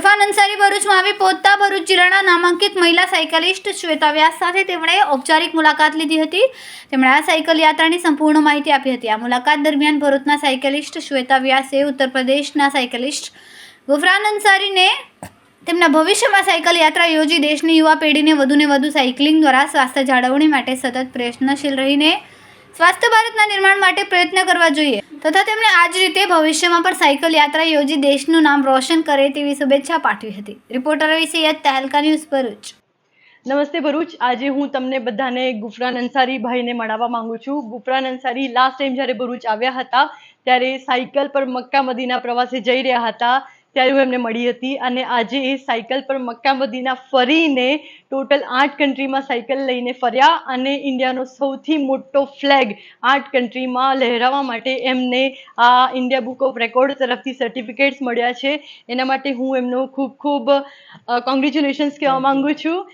ઇરફાન અંસારી ભરૂચમાં આવી પહોંચતા ભરૂચ જિલ્લાના નામાંકિત મહિલા સાયકલિસ્ટ શ્વેતા વ્યાસ સાથે તેમણે ઔપચારિક મુલાકાત લીધી હતી। તેમણે આ સાયકલ યાત્રાની સંપૂર્ણ માહિતી આપી હતી। આ મુલાકાત દરમિયાન ભરૂચના સાયકલિસ્ટ શ્વેતા વ્યાસે ઉત્તર પ્રદેશના સાયકલિસ્ટ ગુફરાન અંસારીને તેમના ભવિષ્યમાં સાયકલ યાત્રા યોજી દેશની યુવા પેઢીને વધુને વધુ સાયકલિંગ દ્વારા સ્વાસ્થ્ય જાળવણી માટે સતત પ્રયત્નશીલ રહીને સ્વાસ્થ્ય ભારતના નિર્માણ માટે પ્રયત્ન કરવા જોઈએ તથા તેમણે આ જ રીતે ભવિષ્યમાં પણ સાયકલ યાત્રા યોજી દેશનું નામ રોશન કરે તેવી શુભેચ્છા પાઠવી હતી। રિપોર્ટર રવિ સૈયદ, તહેલકા ન્યૂઝ, ભરૂચ। નમસ્તે ભરૂચ। આજે હું તમને બધાને ગુફરાન અંસારી ભાઈને મળવા માંગુ છું। ગુફરાન અંસારી લાસ્ટ ટાઈમ જ્યારે ભરૂચ આવ્યા હતા ત્યારે સાયકલ પર મક્કા મદીના પ્રવાસે જઈ રહ્યા હતા ત્યારે હું એમને મળી હતી અને આજે એ સાયકલ પર મક્કા મદીના ફરીને ટોટલ 8 કન્ટ્રીમાં સાયકલ લઈને ફર્યા અને ઇન્ડિયાનો સૌથી મોટો ફ્લેગ 8 કન્ટ્રીમાં લહેરાવવા માટે એમને આ ઇન્ડિયા બુક ઓફ રેકોર્ડ તરફથી સર્ટિફિકેટ્સ મળ્યા છે। એના માટે હું એમનો ખૂબ ખૂબ કોંગ્રેચ્યુલેશન્સ કહેવા માંગુ છું।